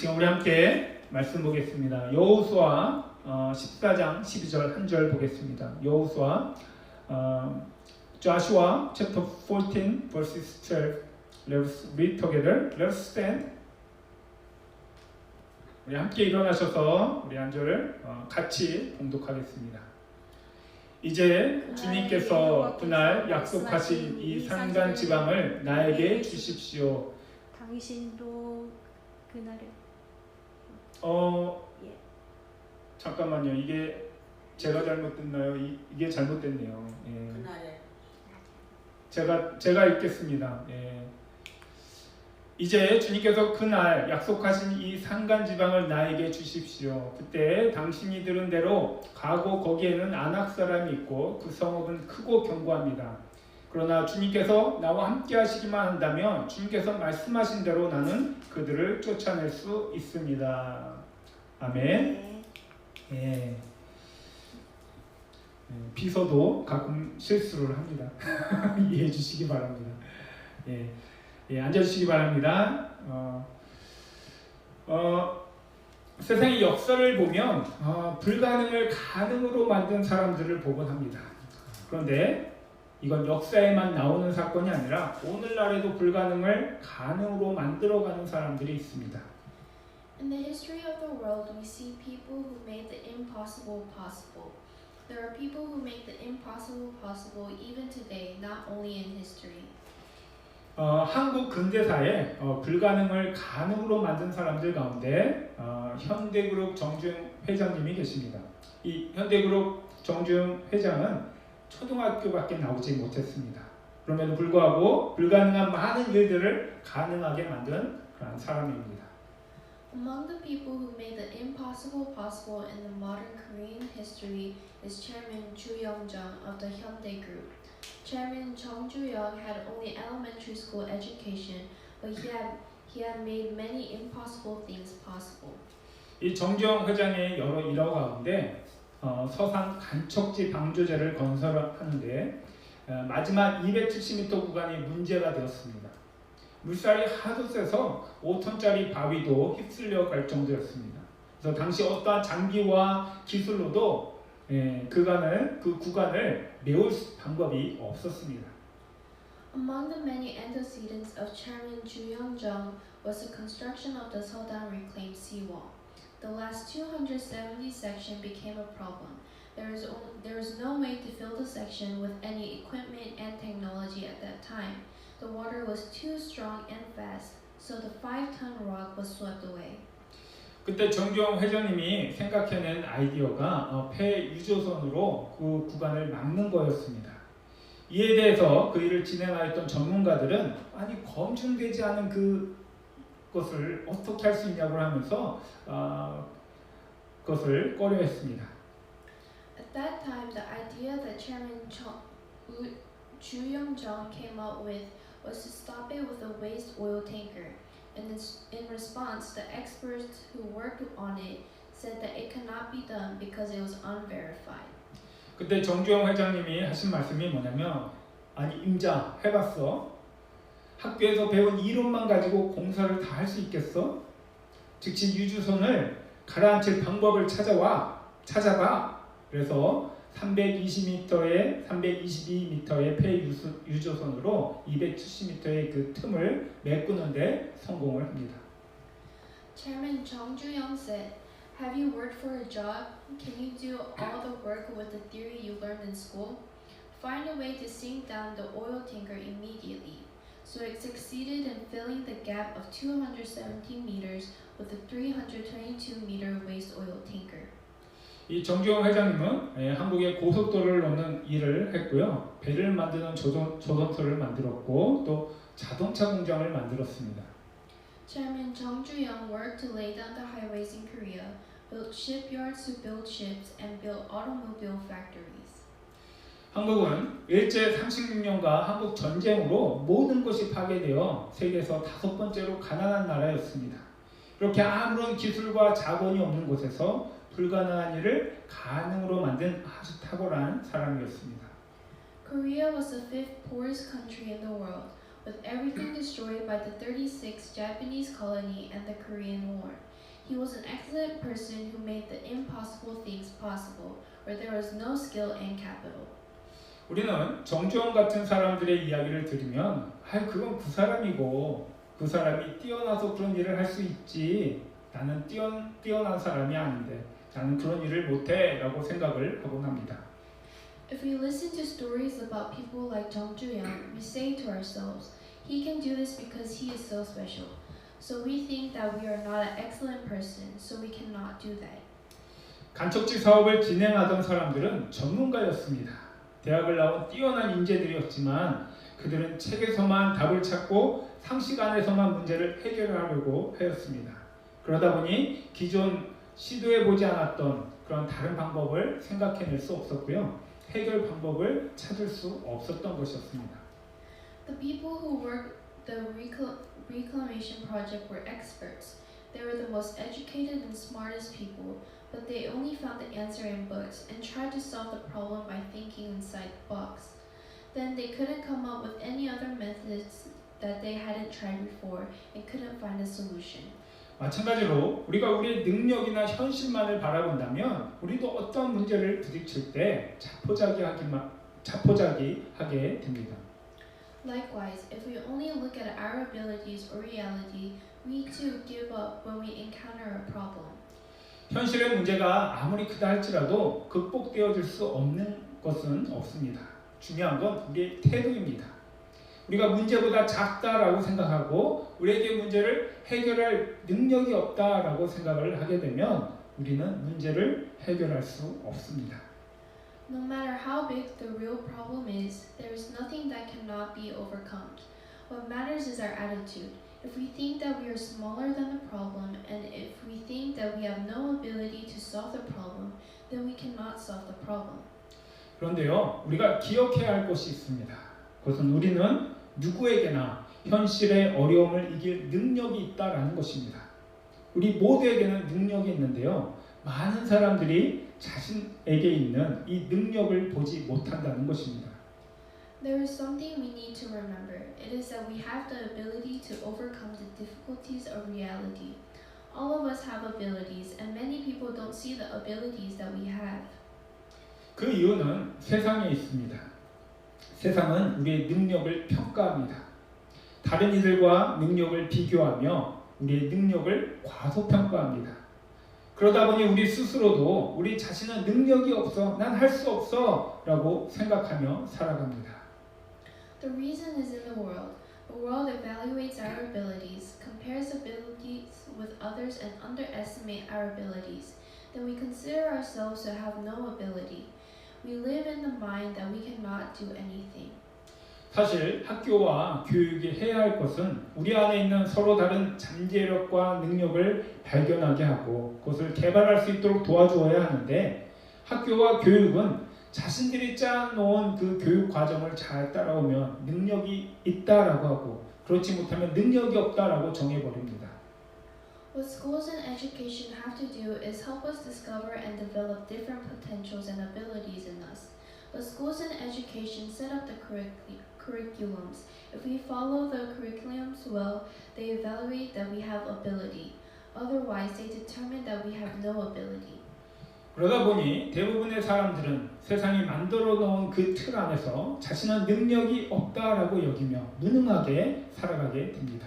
지금 우리 함께 말씀 보겠습니다. 여호수아 14장 12절 한 절 보겠습니다. 여호수아 Joshua chapter 14 verses 12. Let's read together. Let's stand. 우리 함께 일어나셔서 우리 한 절을 같이 봉독하겠습니다. 이제 주님께서 그날 약속하신 이 산간 지방을 나에게 주십시오. 당신도 그날을 예. 잠깐만요. 이게 제가 잘못됐나요? 이게 잘못됐네요. 예. 그날에 제가 읽겠습니다. 예. 이제 주님께서 그날 약속하신 이 산간 지방을 나에게 주십시오. 그때 당신이 들은 대로 가고 거기에는 아낙 사람이 있고 그 성읍은 크고 견고합니다. 그러나 주님께서 나와 함께 하시기만 한다면 주님께서 말씀하신 대로 나는 그들을 쫓아낼 수 있습니다. 아멘. 예. 비서도 가끔 실수를 합니다. 이해해 주시기 바랍니다. 예. 예, 앉아주시기 바랍니다. 세상의 역사를 보면 불가능을 가능으로 만든 사람들을 보곤 합니다. 그런데 이건 역사에만 나오는 사건이 아니라 오늘날에도 불가능을 가능으로 만들어가는 사람들이 있습니다. In the history of the world, we see people who made the impossible possible. There are people who make the impossible possible even today, not only in history. 한국 근대사에 불가능을 가능으로 만든 사람들 가운데 현대그룹 정주영 회장님이 계십니다. 이 현대그룹 정주영 회장은 초등학교밖에 나오지 못했습니다. 그럼에도 불구하고 불가능한 많은 일들을 가능하게 만든 그런 사람입니다. Among the people who made the impossible possible in the modern Korean history is Chairman Chu Young-jung of the Hyundai Group. Chairman Chung Ju-young had only elementary school education, but he had made many impossible things possible. 이 정주영 회장의 여러 일화 가운데 서산 간척지 방조제를 건설하는데 마지막 270m 구간이 문제가 되었습니다. 물살이 하도 세서 5톤짜리 바위도 휩쓸려 갈 정도였습니다. 그래서 당시 어떠한 장비와 기술로도 그 구간을 메울 방법이 없었습니다. Among the many antecedents of Chairman Chu Young-jung was the construction of the Seodan reclaimed seawall. The last 270 section became a problem. There was no way to fill the section with any equipment and technology at that time. The water was too strong and fast, so the 5-ton rock was swept away. 그때 정주영 회장님이 생각해낸 아이디어가 폐 유조선으로 그 구간을 막는 거였습니다. 이에 대해서 그 일을 진행하였던 전문가들은 아니 검증되지 않은 그것을 어떻게 할 수 있냐고 하면서 그것을 꺼려했습니다. At that time, the idea that Chairman Chu Young-jung came up with was to stop it with a waste oil tanker. And in response, the experts who worked on it said that it could not be done because it was unverified. 그때 정주영 회장님이 하신 말씀이 뭐냐면 아니 임자 해봤어? 학교에서 배운 이론만 가지고 공사를 다 할 수 있겠어? 즉시 유조선을 가라앉힐 방법을 찾아봐. 그래서 322m의 폐 유조선으로 270m의 그 틈을 메꾸는데 성공을 합니다. Chairman Chung Ju-young said, "Have you worked for a job? Can you do all the work with the theory you learned in school? Find a way to sink down the oil tanker immediately." So it succeeded in filling the gap of 217 meters with a 322-meter waste oil tanker. 이 정주영 회장님은 한국의 고속도로를 놓는 일을 했고요. 배를 만드는 조선소를 만들었고 또 자동차 공장을 만들었습니다. Chairman Chung Ju-young worked to lay down the highways in Korea, built shipyards to build ships, and built automobile factories. 한국은 일제 36년과 한국 전쟁으로 모든 것이 파괴되어 세계에서 5번째로 가난한 나라였습니다. 이렇게 아무런 기술과 자본이 없는 곳에서 불가능한 일을 가능으로 만든 아주 탁월한 사람이었습니다. Korea was the 5th poorest country in the world. with everything destroyed by the 36th Japanese colony and the Korean War. He was an excellent person who made the impossible things possible, where there was no skill and capital. 우리는 정주영 같은 사람들의 이야기를 들으면 그건 그 사람이고 그 사람이 뛰어나서 그런 일을 할 수 있지 나는 뛰어난 사람이 아닌데 나는 그런 일을 못해 라고 생각을 하곤 합니다. If we listen to stories about people like Jung Ju-young, we say to ourselves, he can do this because he is so special. So we think that we are not an excellent person, so we cannot do that. 간척지 사업을 진행하던 사람들은 전문가였습니다. 대학을 나온 뛰어난 인재들이었지만 그들은 책에서만 답을 찾고 상식 안에서만 문제를 해결하려고 하였습니다. 그러다 보니 기존 시도해보지 않았던 그런 다른 방법을 생각해낼 수 없었고요. 해결 방법을 찾을 수 없었던 것이었습니다. The people who worked the reclamation project were experts. They were the most educated and smartest people, but they only found the answer in books and tried to solve the problem by thinking inside the box. Then they couldn't come up with any other methods that they hadn't tried before and couldn't find a solution. 마찬가지로 우리가 우리의 능력이나 현실만을 바라본다면 우리도 어떤 문제를 부딪힐 때 자포자기하게 됩니다. Likewise, if we only look at our abilities or reality, we too give up when we encounter a problem. 현실의 문제가 아무리 크다 할지라도 극복되어질 수 없는 것은 없습니다. 중요한 건 우리의 태도입니다. 우리가 문제보다 작다라고 생각하고 우리에게 문제를 해결할 능력이 없다라고 생각을 하게 되면 우리는 문제를 해결할 수 없습니다. No matter how big the real problem is, there is nothing that cannot be overcome. What matters is our attitude. If we think that we are smaller than the problem, and if we think that we have no ability to solve the problem, then we cannot solve the problem. 그런데요, 우리가 기억해야 할 것이 있습니다. 그것은 우리는 누구에게나 현실의 어려움을 이길 능력이 있다라는 것입니다. 우리 모두에게는 능력이 있는데요. 많은 사람들이 자신에게 있는 이 능력을 보지 못한다는 것입니다. There is something we need to remember. It is that we have the ability to overcome the difficulties of reality. All of us have abilities, and many people don't see the abilities that we have. 그 이유는 세상에 있습니다. 세상은 우리의 능력을 평가합니다. 다른 이들과 능력을 비교하며 우리의 능력을 과소평가합니다. 그러다 보니 우리 스스로도 우리 자신은 능력이 없어, 난 할 수 없어 라고 생각하며 살아갑니다. The reason is in the world. The world evaluates our abilities, compares abilities with others, and underestimates our abilities. Then we consider ourselves to have no ability. We live in the mind that we cannot do anything. 사실 학교와 교육이 해야 할 것은 우리 안에 있는 서로 다른 잠재력과 능력을 발견하게 하고 그것을 개발할 수 있도록 도와주어야 하는데 학교와 교육은 자신들이 짜놓은 그 교육 과정을 잘 따라오면 능력이 있다라고 하고 그렇지 못하면 능력이 없다라고 정해버립니다. What schools and education have to do is help us discover and develop different potentials and abilities in us. But schools and education set up the curriculums. If we follow the curriculums well, they evaluate that we have ability. Otherwise, they determine that we have no ability. 그러다 보니 대부분의 사람들은 세상이 만들어 놓은 그 틀 안에서 자신은 능력이 없다라고 여기며 무능하게 살아가게 됩니다.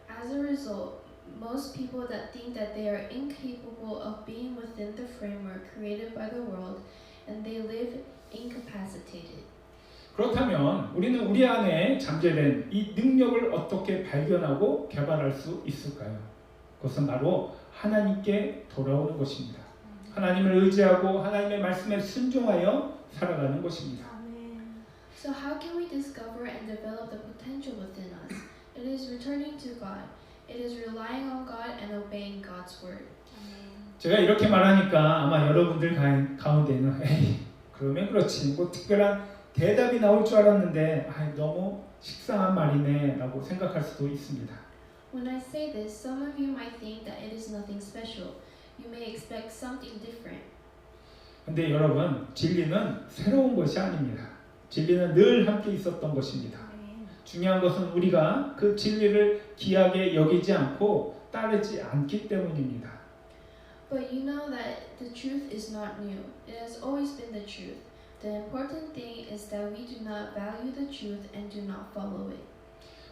As a result, most people that think that they are incapable of being within the framework created by the world, and they live incapacitated. 그렇다면 우리는 우리 안에 잠재된 이 능력을 어떻게 발견하고 개발할 수 있을까요? 그것은 바로 하나님께 돌아오는 것입니다. 하나님을 의지하고 하나님의 말씀에 순종하여 살아가는 것입니다. 아멘. So how can we discover and develop the potential within us? It is returning to God. It is relying on God and obeying God's word. 아멘. 제가 이렇게 말하니까 아마 여러분들 가운데는 에이 그러면 그렇지 뭐 특별한 대답이 나올 줄 알았는데 너무 식상한 말이네 라고 생각할 수도 있습니다. When I say this, some of you might think that it is nothing special. You may expect something different. 근데 여러분 진리는 새로운 것이 아닙니다. 진리는 늘 함께 있었던 것입니다. 아멘. 중요한 것은 우리가 그 진리를 귀하게 여기지 않고 따르지 않기 때문입니다. But you know that the truth is not new. It has always been the truth. The important thing is that we do not value the truth and do not follow it.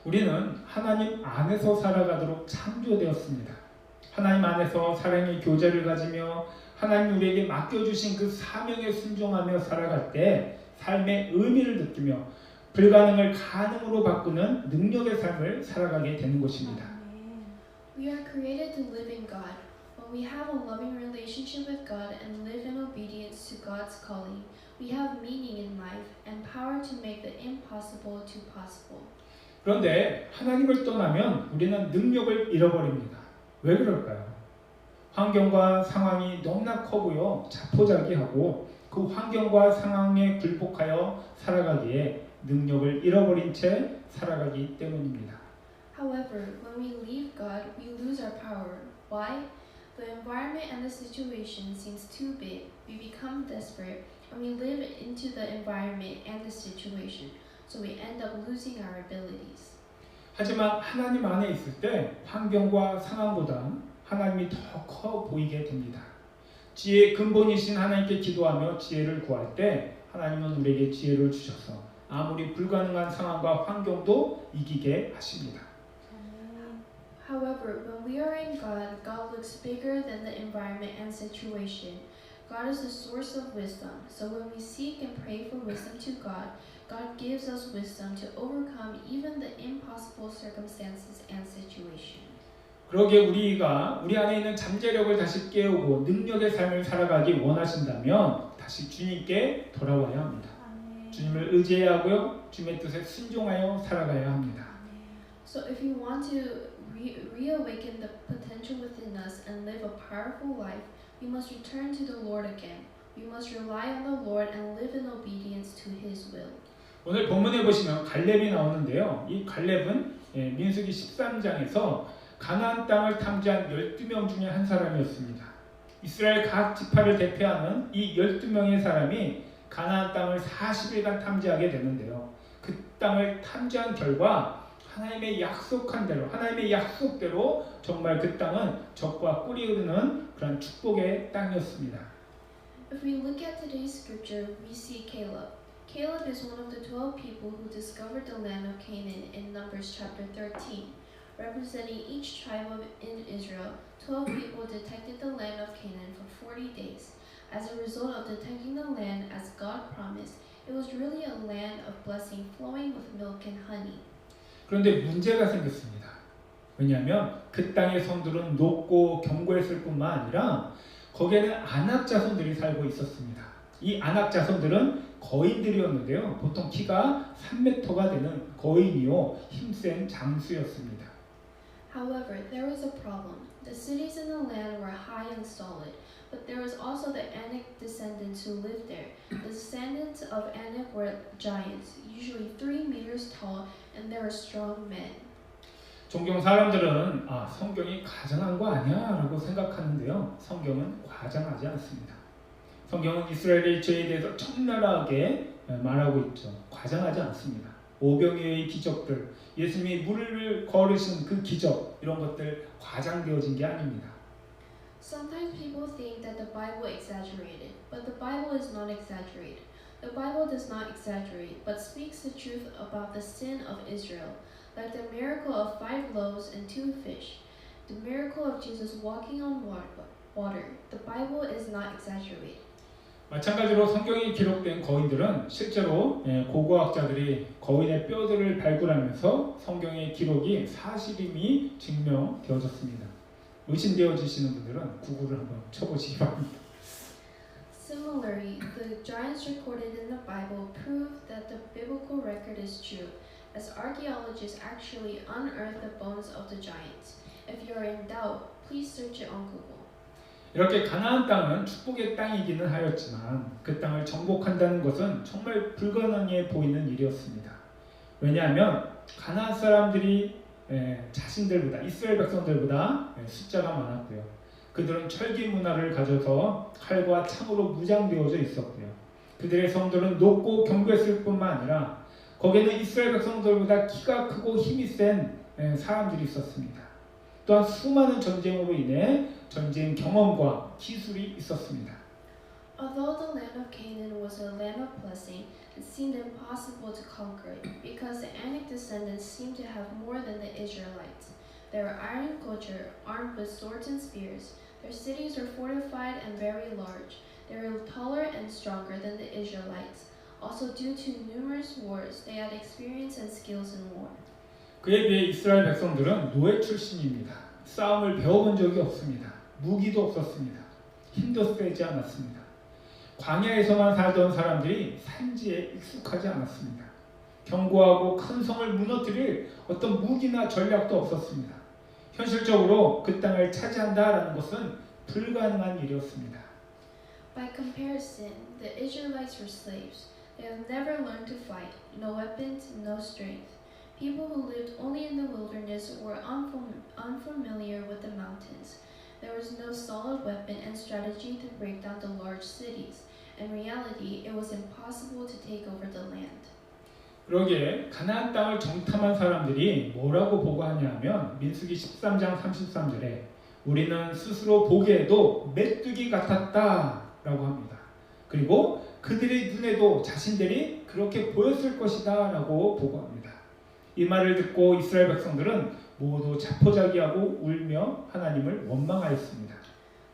우리는 하나님 안에서 살아가도록 창조되었습니다. 하나님 안에서 사랑의 교제를 가지며 하나님 우리에게 맡겨주신 그 사명에 순종하며 살아갈 때 삶의 의미를 느끼며 불가능을 가능으로 바꾸는 능력의 삶을 살아가게 되는 것입니다. 아멘. We are created to live in God. When we have a loving relationship with God and live in obedience to God's calling, we have meaning in life and power to make the impossible to possible. 그런데 하나님을 떠나면 우리는 능력을 잃어버립니다. 왜 그럴까요? 환경과 상황이 너무나 커 보여 자포자기하고 그 환경과 상황에 굴복하여 살아가기에 능력을 잃어버린 채 살아가기 때문입니다. However, when we leave God, we lose our power. Why? The environment and the situation seems too big. We become desperate and we live into the environment and the situation. So we end up losing our abilities. 하지만 하나님 안에 있을 때 환경과 상황보다 하나님이 더 커 보이게 됩니다. 지혜의 근본이신 하나님께 기도하며 지혜를 구할 때 하나님은 우리에게 지혜를 주셔서 아무리 불가능한 상황과 환경도 이기게 하십니다. 아멘. However, when we are in God, God looks bigger than the environment and situation. God is the source of wisdom. So when we seek and pray for wisdom to God, God gives us wisdom to overcome even the impossible circumstances and situation. 그러기에 우리가 우리 안에 있는 잠재력을 다시 깨우고 능력의 삶을 살아가기 원하신다면 다시 주님께 돌아와야 합니다. 아멘. 주님을 의지해야 하고요. 주님의 뜻에 순종하여 살아가야 합니다. So if you want to reawaken the potential within us and live a powerful life, we must return to the Lord again. We must rely on the Lord and live in obedience to His will. 오늘 본문에 보시면 갈렙이 나오는데요. 이 갈렙은 민수기 13장에서 가나안 땅을 탐지한 12명 중에 한 사람이었습니다. 이스라엘 각 지파를 대표하는 이 12명의 사람이 가나안 땅을 40일간 탐지하게 되는데요. 그 땅을 탐지한 결과 하나님의 약속한 대로, 하나님의 약속대로 정말 그 땅은 젖과 꿀이 흐르는 그런 축복의 땅이었습니다. If we look at today's scripture, we see Caleb. Caleb is one of the 12 people who discovered the land of Canaan in Numbers chapter 13. Representing each tribe in Israel, 12 people detected the land of Canaan for 40 days. As a result of detecting the land as God promised, it was really a land of blessing flowing with milk and honey. 그런데 문제가 생겼습니다. 왜냐하면 그 땅의 성들은 높고 견고했을 뿐만 아니라 거기에는 아낙 자손들이 살고 있었습니다. 이 아낙 자손들은 거인들이었는데요. 보통 키가 3m가 되는 거인이요 힘센 장수였습니다. However, there was a problem. The cities in the land were high and solid, but there was also the Anak descendants who lived there. The descendants of Anak were giants, usually 3 meters tall, and they were strong men. 종종 사람들은 성경이 과장한 거 아니야? 라고 생각하는데요. 성경은 과장하지 않습니다. 성경은 이스라엘의 죄에 대해서 적나라하게 말하고 있죠. 과장하지 않습니다. 오병이어의 기적들, 예수님이 물을 걸으신 그 기적, 이런 것들 과장되어진 게 아닙니다. Sometimes people think that the Bible exaggerated, but the Bible is not exaggerated. The Bible does not exaggerate, but speaks the truth about the sin of Israel, like the miracle of 5 loaves and 2 fish, the miracle of Jesus walking on water. The Bible is not exaggerated. 마찬가지로 성경에 기록된 거인들은 실제로 고고학자들이 거인의 뼈들을 발굴하면서 성경의 기록이 사실임이 증명되어졌습니다. 의심되어지시는 분들은 구글을 한번 쳐보시기 바랍니다. Similarly, the giants recorded in the Bible prove that the biblical record is true, as archaeologists actually unearthed the bones of the giants. If you are in doubt, please search it on Google. 이렇게 가나안 땅은 축복의 땅이기는 하였지만 그 땅을 정복한다는 것은 정말 불가능해 보이는 일이었습니다. 왜냐하면 가나안 사람들이 자신들보다 이스라엘 백성들보다 숫자가 많았고요. 그들은 철기 문화를 가져서 칼과 창으로 무장되어져 있었고요. 그들의 성들은 높고 견고했을 뿐만 아니라 거기에는 이스라엘 백성들보다 키가 크고 힘이 센 사람들이 있었습니다. 또한 수많은 전쟁으로 인해 전쟁 경험과 기술이 있었습니다. Although the land of Canaan was a land of blessing, it seemed impossible to conquer it because the Anak descendants seemed to have more than the Israelites. They were iron culture, armed with swords and spears. Their cities were fortified and very large. They were taller and stronger than the Israelites. Also, due to numerous wars, they had experience and skills in war. 그에 비해 이스라엘 백성들은 노예 출신입니다. 싸움을 배워본 적이 없습니다. 무기도 없었습니다. 힘도 세지 않았습니다. 광야에서만 살던 사람들이 산지에 익숙하지 않았습니다. 견고하고 큰 성을 무너뜨릴 어떤 무기나 전략도 없었습니다. 현실적으로 그 땅을 차지한다라는 것은 불가능한 일이었습니다. By comparison, the Israelites were slaves. They had never learned to fight, no weapons, no strength. People who lived only in the wilderness were unfamiliar with the mountains. There was no solid weapon and strategy to break down the large cities. In reality, it was impossible to take over the land. 그러기에 가나안 땅을 정탐한 사람들이 뭐라고 보고하냐면 민수기 13장 33절에 우리는 스스로 보기에도 메뚜기 같았다라고 합니다. 그리고 그들의 눈에도 자신들이 그렇게 보였을 것이다 라고 보고합니다. 이 말을 듣고 이스라엘 백성들은 모두 자포자기하고 울며 하나님을 원망하였습니다.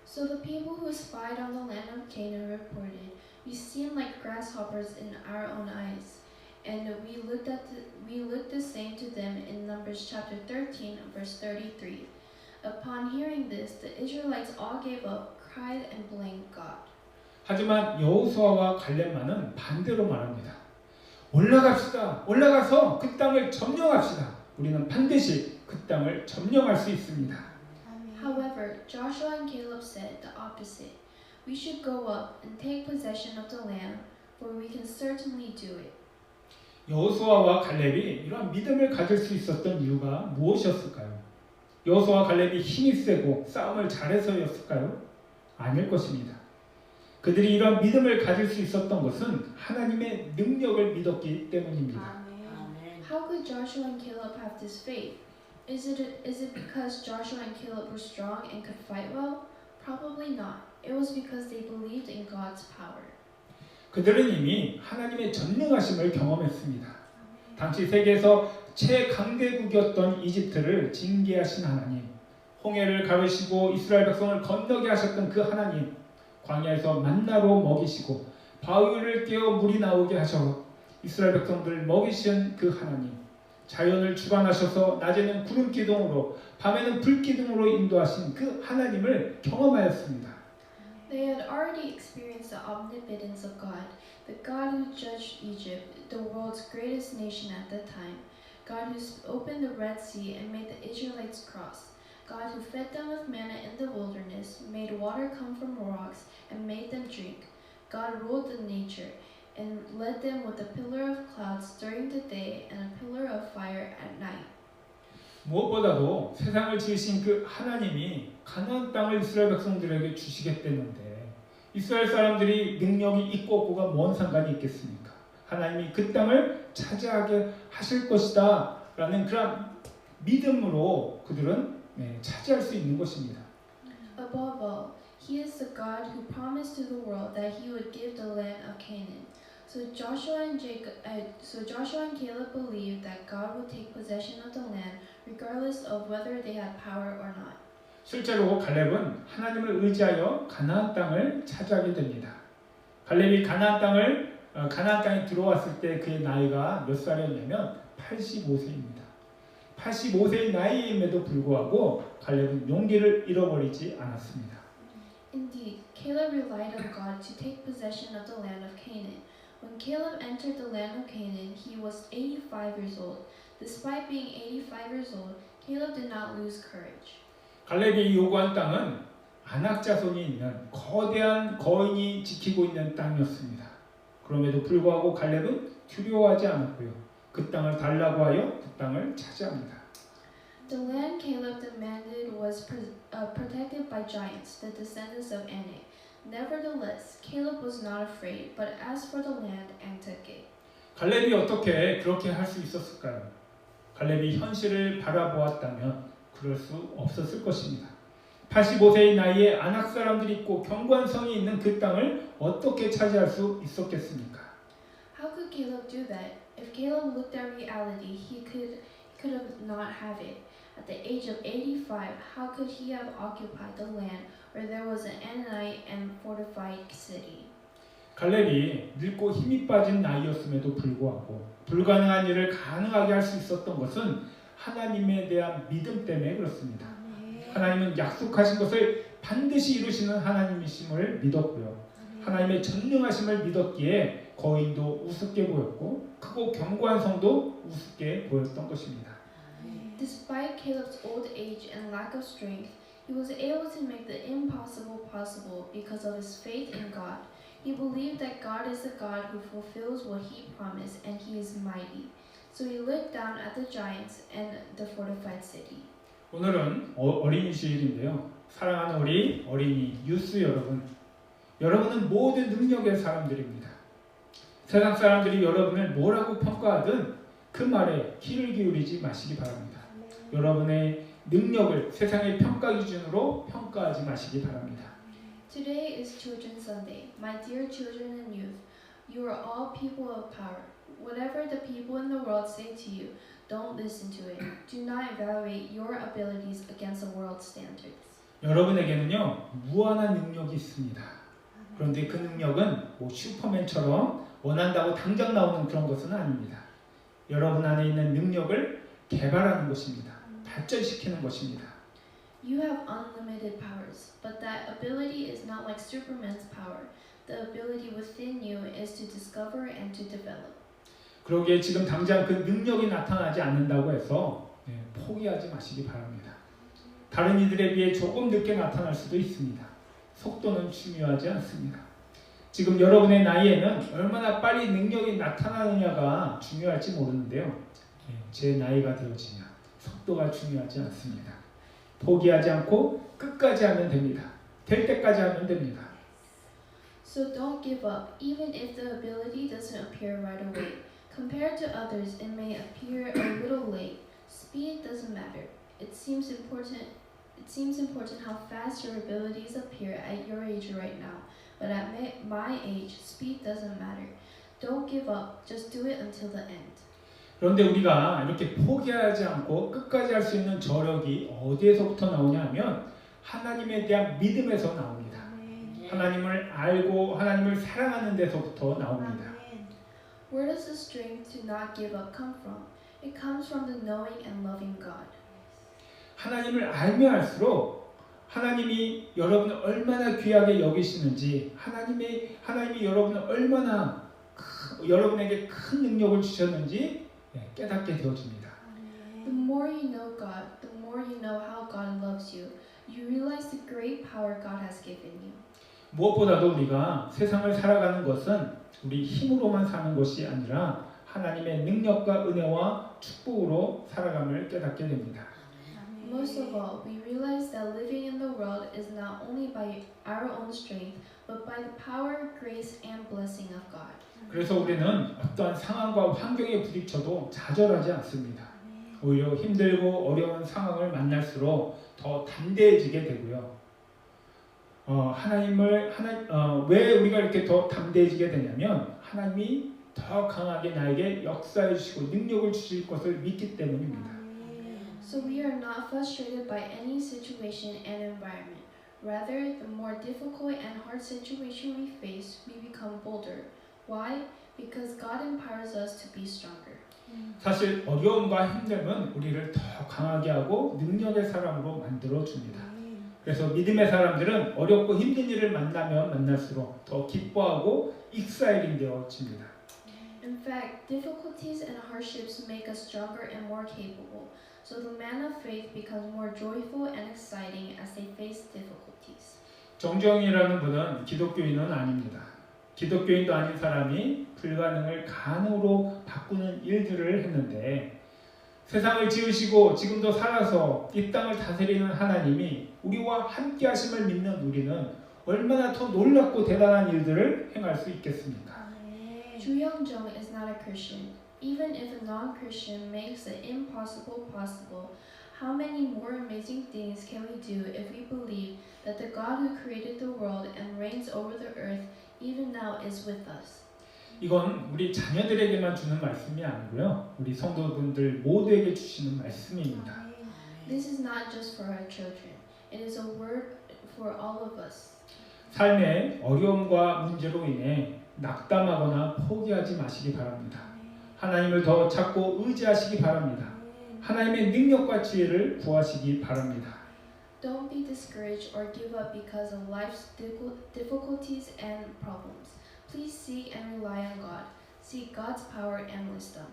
So the people who spied on the land of Canaan reported, "We seem like grasshoppers in our own eyes." And we looked the same to them in Numbers chapter 13, verse 33. Upon hearing this, the Israelites all gave up, cried, and blamed God. 하지만 여호수아와 갈렙만은 반대로 말합니다. 올라갑시다. 올라가서 그 땅을 점령합시다. 우리는 반드시 그 땅을 점령할 수 있습니다. However, Joshua and Caleb said the opposite. We should go up and take possession of the land, for we can certainly do it. 여호수아와 갈렙이 이러한 믿음을 가질 수 있었던 이유가 무엇이었을까요? 여호수아와 갈렙이 힘이 세고 싸움을 잘해서였을까요? 아닐 것입니다. 그들이 이러한 믿음을 가질 수 있었던 것은 하나님의 능력을 믿었기 때문입니다. How could Joshua and Caleb have this faith? Is it because Joshua and Caleb were strong and could fight well? Probably not. It was because they believed in God's power. 그들은 이미 하나님의 전능하심을 경험했습니다. 당시 세계에서 최강대국이었던 이집트를 징계하신 하나님, 홍해를 가르시고 이스라엘 백성을 건너게 하셨던 그 하나님, 광야에서 만나로 먹이시고 바위를 깨어 물이 나오게 하셔 이스라엘 백성들을 먹이신 그 하나님, 자연을 주관하셔서 낮에는 구름 기둥으로 밤에는 불 기둥으로 인도하신 그 하나님을 경험하였습니다. They had already experienced the omnipotence of God, the God who judged Egypt, the world's greatest nation at the time, God who opened the Red Sea and made the Israelites cross, God who fed them with manna in the wilderness, made water come from rocks, and made them drink. God ruled the nature and led them with a pillar of clouds during the day and a pillar of fire at night. 무엇보다도 세상을 지으신 그 하나님이 가나안 땅을 이스라엘 백성들에게 주시겠다는데 이스라엘 사람들이 능력이 있고 없고가 뭔 상관이 있겠습니까? 하나님이 그 땅을 차지하게 하실 것이다 라는 그런 믿음으로 그들은 차지할 수 있는 것입니다. Above all, He is the God who promised to the world that He would give the land of Canaan. So Joshua and Caleb believed that God would take possession of the land regardless of whether they had power or not. 실제로 갈렙은 하나님을 의지하여 가나안 땅을 차지하게 됩니다. 갈렙이 가나안 땅에 들어왔을 때 그의 나이가 몇 살이었냐면 85세입니다. 85세의 나이임에도 불구하고 갈렙은 용기를 잃어버리지 않았습니다. Indeed, Caleb relied on God to take possession of the land of Canaan. When Caleb entered the land of Canaan, he was 85 years old. Despite being 85 years old, Caleb did not lose courage. 갈렙이 요구한 땅은 아낙 자손이 있는 거대한 거인이 지키고 있는 땅이었습니다. 그럼에도 불구하고 갈렙은 두려워하지 않았고요. 그 땅을 달라고 하여 그 땅을 차지합니다. The land Caleb demanded was protected by giants, the descendants of Anak. Nevertheless, Caleb was not afraid, but asked for the land and took it. 갈렙이 어떻게 그렇게 할 수 있었을까요? 갈렙이 현실을 바라보았다면 그럴 수 없었을 것입니다. 85세의 나이에 아낙 사람들이 있고 견고한 성이 있는 그 땅을 어떻게 차지할 수 있었겠습니까? How could Caleb do that? If Caleb looked at reality, he could have not have it. At the age of 85, how could he have occupied the land where there was an Ananite and fortified city? 갈렙이 늙고 힘이 빠진 나이였음에도 불구하고 불가능한 일을 가능하게 할 수 있었던 것은 하나님에 대한 믿음 때문에 그렇습니다. 하나님은 약속하신 것을 반드시 이루시는 하나님이심을 믿었고요. 하나님의 전능하심을 믿었기에 거인도 우습게 보였고 크고 견고한 성도 우습게 보였던 것입니다. Despite Caleb's old age and lack of strength, he was able to make the impossible possible because of his faith in God. He believed that God is the God who fulfills what he promised and he is mighty. So he looked down at the giants and the fortified city. 오늘은 어린이 주일인데요. 사랑하는 우리 어린이 유스 여러분, 여러분은 모든 능력의 사람들입니다. 세상 사람들이 여러분을 뭐라고 평가하든 그 말에 귀를 기울이지 마시기 바랍니다. 여러분의 능력을 세상의 평가 기준으로 평가하지 마시기 바랍니다. Today is Children's Sunday. My dear children and youth, you are all people of power. Whatever the people in the world say to you, don't listen to it. Do not evaluate your abilities against the world's standards. 여러분에게는요 무한한 능력이 있습니다. 그런데 그 능력은 뭐 슈퍼맨처럼 원한다고 당장 나오는 그런 것은 아닙니다. 여러분 안에 있는 능력을 개발하는 것입니다. 발전시키는 것입니다. You have unlimited powers, but that ability is not like Superman's power. The ability within you is to discover and to develop. 그러기에 지금 당장 그 능력이 나타나지 않는다고 해서 포기하지 마시기 바랍니다. 다른 이들에 비해 조금 늦게 나타날 수도 있습니다. 속도는 중요하지 않습니다. 지금 여러분의 나이에는 얼마나 빨리 능력이 나타나느냐가 중요할지 모르는데요. 제 나이가 되어지면 속도가 중요하지 않습니다. 포기하지 않고 끝까지 하면 됩니다. 될 때까지 하면 됩니다. So don't give up, even if the ability doesn't appear right away. Compared to others, it may appear a little late. Speed doesn't matter. It seems important how fast your abilities appear at your age right now. But at my age, speed doesn't matter. Don't give up. Just do it until the end. 그런데 우리가 이렇게 포기하지 않고 끝까지 할 수 있는 저력이 어디에서부터 나오냐 하면 하나님에 대한 믿음에서 나옵니다. 하나님을 알고 하나님을 사랑하는 데서부터 나옵니다. Where does the strength to not give up come from? It comes from the knowing and loving God. 하나님을 알면 알수록 하나님이 여러분을 얼마나 귀하게 여기시는지 하나님이 여러분을 얼마나 여러분에게 큰 능력을 주셨는지 깨닫게 되어집니다. The more you know God, the more you know how God loves you. You realize the great power God has given you. 무엇보다도 우리가 세상을 살아가는 것은 우리 힘으로만 사는 것이 아니라 하나님의 능력과 은혜와 축복으로 살아감을 깨닫게 됩니다. Most of all, we realize that living in the world is not only by our own strength, but by the power, grace, and blessing of God. 그래서 우리는 어떠한 상황과 환경에 부딪혀도 좌절하지 않습니다. 오히려 힘들고 어려운 상황을 만날수록 더 담대해지게 되고요. 왜 우리가 이렇게 더 담대해지게 되냐면 하나님이 더 강하게 나에게 역사해 주시고 능력을 주실 것을 믿기 때문입니다. So we are not frustrated by any situation and environment. Rather, the more difficult and hard situation we face, we become bolder. Why? Because God empowers us to be stronger. 사실 어려움과 힘듦은 우리를 더 강하게 하고 능력의 사람으로 만들어 줍니다. 그래서 믿음의 사람들은 어렵고 힘든 일을 만나면 만날수록 더 기뻐하고 익사이링 되어집니다. In fact, difficulties and hardships make us stronger and more capable. So the man of faith becomes more joyful and exciting as they face difficulties. 정정이라는 분은 기독교인은 아닙니다. 기독교인도 아닌 사람이 불가능을 가능으로 바꾸는 일들을 했는데 세상을 지으시고 지금도 살아서 이 땅을 다스리는 하나님이 우리와 함께 하심을 믿는 우리는 얼마나 더 놀랍고 대단한 일들을 행할 수 있겠습니까? Ju Young-jung is not a Christian. Even if a non-Christian makes the impossible possible, how many more amazing things can we do if we believe that the God who created the world and reigns over the earth even now is with us? 이건 우리 자녀들에게만 주는 말씀이 아니고요. 우리 성도분들 모두에게 주시는 말씀입니다. This is not just for our children. It is a word for all of us. 삶의 어려움과 문제로 인해 낙담하거나 포기하지 마시기 바랍니다. 하나님을 더 찾고 의지하시기 바랍니다. 하나님의 능력과 지혜를 구하시기 바랍니다. Don't be discouraged or give up because of life's difficulties and problems. Please seek and rely on God. Seek God's power and wisdom.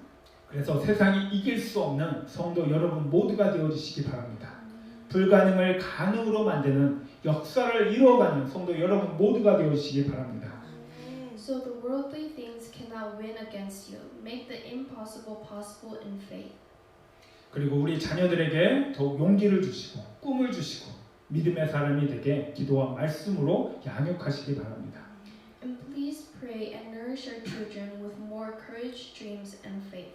그래서 세상이 이길 수 없는 성도 여러분 모두가 되어주시기 바랍니다. 불가능을 가능으로 만드는 역사를 이루어가는 성도 여러분 모두가 되어주시기 바랍니다. So the worldly things cannot win against you. Make the impossible possible in faith. 그리고 우리 자녀들에게 더욱 용기를 주시고 꿈을 주시고 믿음의 사람이 되게 기도와 말씀으로 양육하시기 바랍니다. And please pray and nourish our children with more courage, dreams, and faith.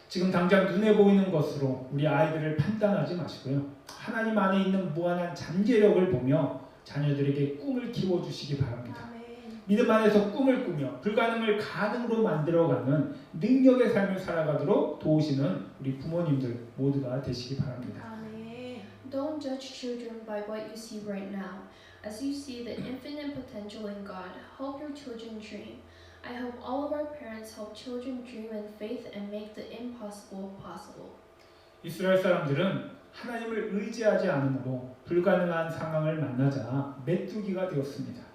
지금 당장 눈에 보이는 것으로 우리 아이들을 판단하지 마시고요. 하나님 안에 있는 무한한 잠재력을 보며 자녀들에게 꿈을 키워주시기 바랍니다. 믿음 안에서 꿈을 꾸며 불가능을 가능으로 만들어가는 능력의 삶을 살아가도록 도우시는 우리 부모님들 모두가 되시기 바랍니다. Don't judge children by what you see right now. As you see the infinite potential in God, help your children dream. I hope all of our parents help children dream in faith and make the impossible possible. 이스라엘 사람들은 하나님을 의지하지 않으므로 불가능한 상황을 만나자 메뚜기가 되었습니다.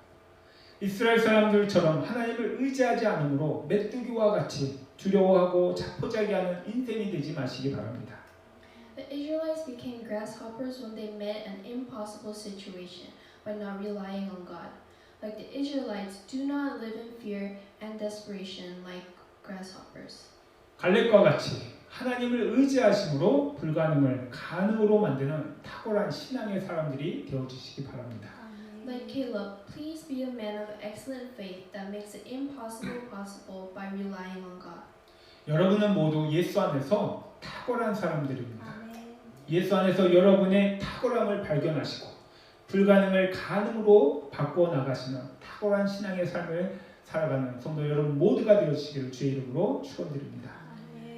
이스라엘 사람들처럼 하나님을 의지하지 않으므로 메뚜기와 같이 두려워하고 자포자기하는 인생이 되지 마시기 바랍니다. The Israelites became grasshoppers when they met an impossible situation by not relying on God. Like the Israelites, do not live in fear and desperation like grasshoppers. 갈렙과 같이 하나님을 의지하심으로 불가능을 가능으로 만드는 탁월한 신앙의 사람들이 되어주시기 바랍니다. Like Caleb, please be a man of excellent faith that makes the impossible possible by relying on God. 여러분은 모두 예수 안에서 탁월한 사람들입니다. 예수 안에서 여러분의 탁월함을 발견하시고 불가능을 가능으로 바꾸어 나가시는 탁월한 신앙의 삶을 살아가는 성도 여러분 모두가 되어주시기를 주의 이름으로 축원드립니다.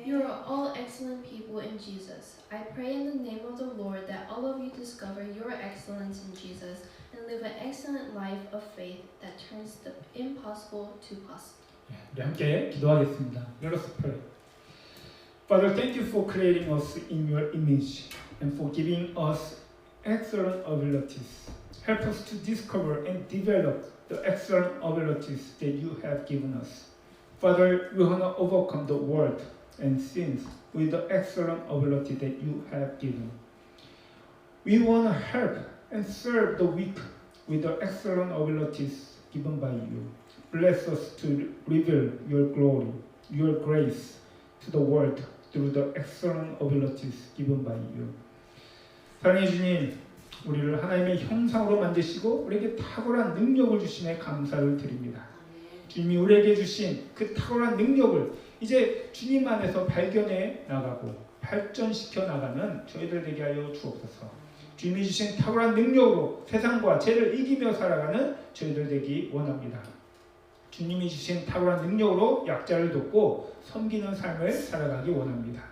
You are all excellent people in Jesus. I pray in the name of the Lord that all of you discover your excellence in Jesus and live an excellent life of faith that turns the impossible to possible. 우리 함께 기도하겠습니다. Let us pray. Father, thank you for creating us in your image and for giving us excellent abilities. Help us to discover and develop the excellent abilities that you have given us. Father, we want to overcome the world and sins with the excellent ability that you have given. We want to help and serve the weak with the excellent abilities given by you. Bless us to reveal your glory, your grace to the world through the excellent abilities given by you. 사랑해 주님, 우리를 하나님의 형상으로 만드시고 우리에게 탁월한 능력을 주심에 감사를 드립니다. 주님이 우리에게 주신 그 탁월한 능력을 이제 주님 안에서 발견해 나가고 발전시켜 나가는 저희들 되게 하여 주옵소서. 주님이 주신 탁월한 능력으로 세상과 죄를 이기며 살아가는 저희들 되기 원합니다. 주님이 주신 탁월한 능력으로 약자를 돕고 섬기는 삶을 살아가기 원합니다.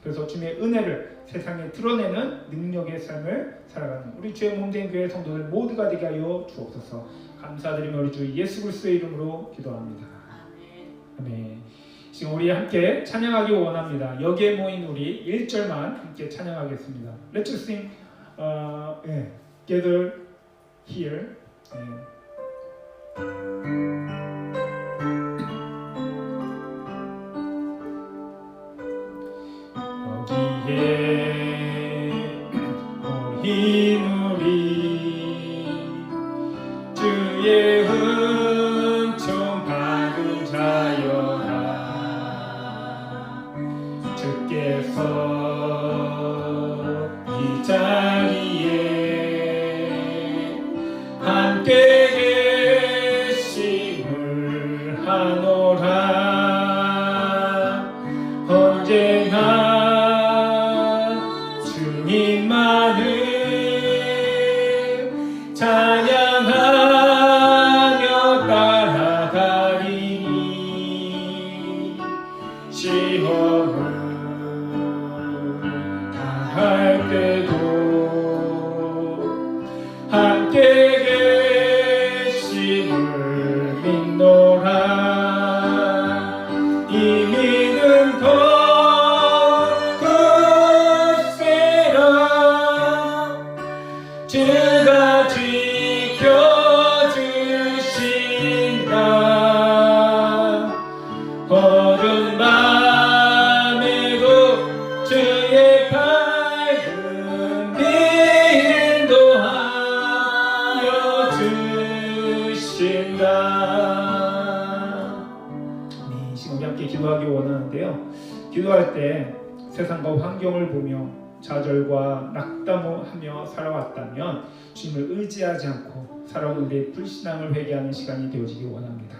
그래서 주님의 은혜를 세상에 드러내는 능력의 삶을 살아가는 우리 주의 몸된 교회 성도들 모두가 되게 하여 주옵소서. 감사드리며 우리 주 예수 그리스도의 이름으로 기도합니다. 아멘. 지금 우리 함께 찬양하기 원합니다. 여기에 모인 우리 1절만 함께 찬양하겠습니다. Let's sing gather here. 여기에 모인 우리 주의 은총 받은 자여라. 주께서 이 자리에 함께 계심을 하노라. 찬양하며 따라가리니 시험을 당할 때도 함께 계심을 믿노라. 이 믿음 더 굳세라. 주가 지켜주신다. 어두운 밤에도 주의 밝은 빛 인도하여 주신다. 이 시간 우리 함께 기도하기 원하는데요. 기도할 때 세상과 환경을 보며 좌절과 낙담하며 살아왔다면 주님을 의지하지 않고 살아온 우리의 불신앙을 회개하는 시간이 되어지기 원합니다.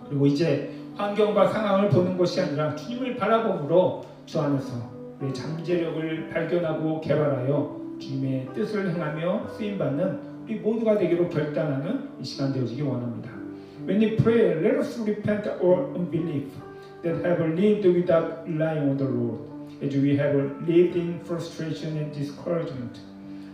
그리고 이제 환경과 상황을 보는 것이 아니라 주님을 바라봄으로 주 안에서 우리의 잠재력을 발견하고 개발하여 주님의 뜻을 행하며 쓰임받는 우리 모두가 되기로 결단하는 이 시간 되어지기 원합니다. When we pray, let us repent our unbelief that have lived without relying on the Lord, as we have lived in frustration and discouragement,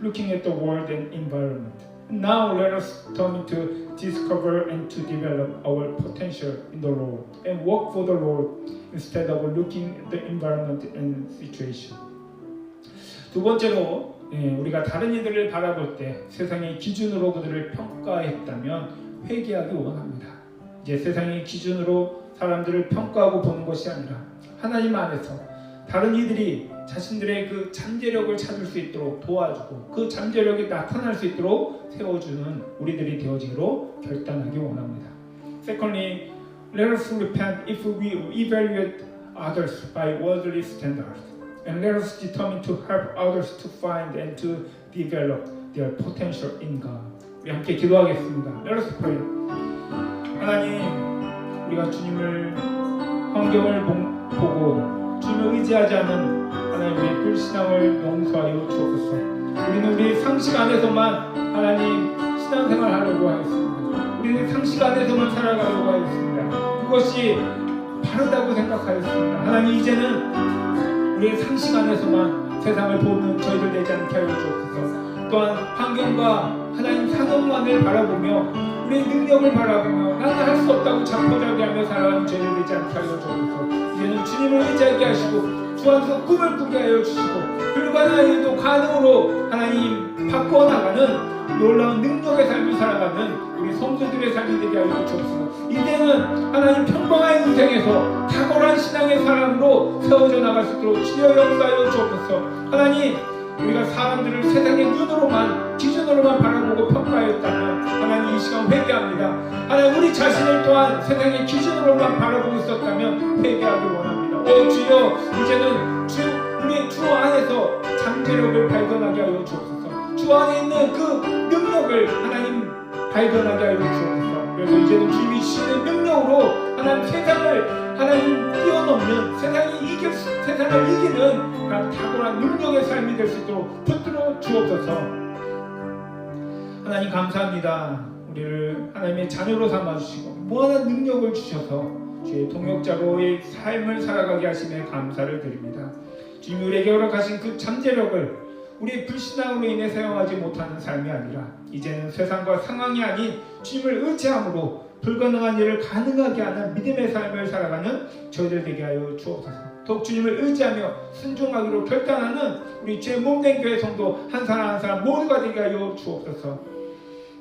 looking at the world and environment. Now let us turn to discover and to develop our potential in the Lord and work for the Lord instead of looking at the environment and situation. 두 번째로 우리가 다른 이들을 바라볼 때 세상의 기준으로 그들을 평가했다면 회개하기 원합니다. 이제 세상의 기준으로 사람들을 평가하고 보는 것이 아니라 하나님 안에서 다른 이들이 자신들의 그 잠재력을 찾을 수 있도록 도와주고 그 잠재력이 나타날 수 있도록 세워주는 우리들이 되어지기로 결단하기 원합니다. Secondly, let us repent if we evaluate others by worldly standards, and let us determine to help others to find and to develop their potential in God. 우리 함께 기도하겠습니다. Let us pray. 하나님, 우리가 주님을 환경을 보고 주님을 의지하지 않는 하나님의 불신앙을 용서하여 주옵소서. 우리는 우리 상식 안에서만 하나님 신앙생활 하려고 하였습니다. 우리는 상식 안에서만 살아가려고 하였습니다. 그것이 바르다고 생각하였습니다. 하나님, 이제는 우리의 상식 안에서만 세상을 보는 저희들 되지 않게 하여 주옵소서. 또한 환경과 하나님 상황만을 바라보며 우리의 능력을 바라보며 나는 할 수 없다고 자포자기하며 살아가는 저희들 되지 않게 하여 주옵소서. 이제는 주님을 의지하게 하시고 주 안에서 꿈을 꾸게 하여 주시고 불가능해도 가능으로 하나님 바꿔나가는 놀라운 능력의 삶을 살아가는 우리 성도들의 삶이 되게 하여 주옵소서. 이제는 하나님 평범한 인생에서 탁월한 신앙의 사람으로 세워져 나갈 수 있도록 주여 역사하여 주옵소서. 하나님, 우리가 사람들을 세상의 눈으로만 기준으로만 바라보고 평가하였다면 하나님 이 시간 회개합니다. 하나님, 우리 자신을 또한 세상의 기준으로만 바라보고 있었다면 회개하기 원합니다. 오 주여, 이제는 우리 주 안에서 잠재력을 발견하게 하여 주옵소서. 주 안에 있는 그 능력을 하나님 발견하게 하여 주옵소서. 그래서 이제는 주님이 주시는 능력으로 하나님 세상을 하나님 뛰어넘는 세상을 이기는 그런 탁월한 능력의 삶이 될 수 있도록 붙들어 주옵소서. 하나님 감사합니다. 우리를 하나님의 자녀로 삼아주시고 무한한 능력을 주셔서 주의 동역자로의 삶을 살아가게 하심에 감사를 드립니다. 주님, 우리에게 허락하신 그 잠재력을 우리의 불신앙으로 인해 사용하지 못하는 삶이 아니라 이제는 세상과 상황이 아닌 주님을 의지함으로 불가능한 일을 가능하게 하는 믿음의 삶을 살아가는 저희들 되게 하여 주옵소서. 더욱 주님을 의지하며 순종하기로 결단하는 우리 주의 몸된 교회 성도 한 사람 한 사람 모두가 되게 하여 주옵소서.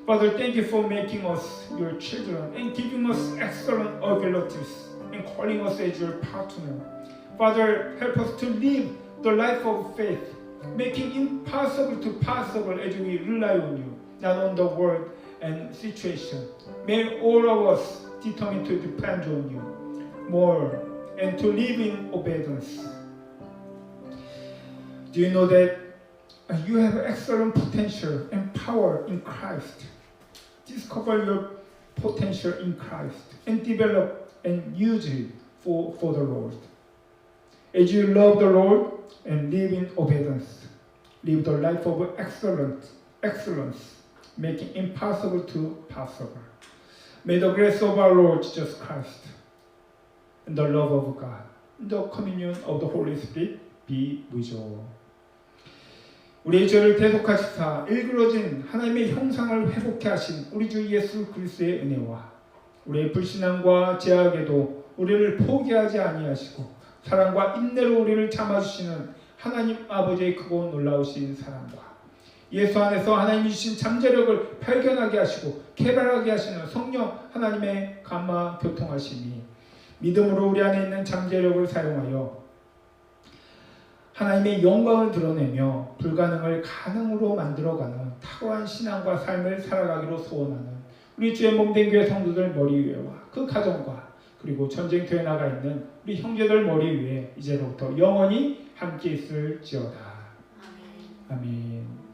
Father, thank you for making us your children and giving us excellent abilities and calling us as your partner. Father, help us to live the life of faith, making impossible to possible as we rely on you, not on the world and situation. May all of us determine to depend on you more and to live in obedience. Do you know that you have excellent potential and power in Christ? Discover your potential in Christ and develop and use it for the Lord. As you love the Lord and live in obedience, live the life of excellence making impossible to possible. May the grace of our Lord Jesus Christ and the love of God and the communion of the Holy Spirit be with you. 우리의 죄를 대속하시사 일그러진 하나님의 형상을 회복케 하신 우리 주 예수 그리스도의 은혜와 우리의 불신앙과 죄악에도 우리를 포기하지 아니하시고 사랑과 인내로 우리를 참아주시는 하나님 아버지의 크고 놀라우신 사랑과 예수 안에서 하나님이 주신 잠재력을 발견하게 하시고 개발하게 하시는 성령 하나님의 감화 교통하심이 믿음으로 우리 안에 있는 잠재력을 사용하여 하나님의 영광을 드러내며 불가능을 가능으로 만들어가는 탁월한 신앙과 삶을 살아가기로 소원하는 우리 주의 몸된 교회 성도들 머리 위에와 그 가정과 그리고 전쟁터에 나가 있는 우리 형제들 머리 위에 이제부터 영원히 함께 있을지어다. 아멘.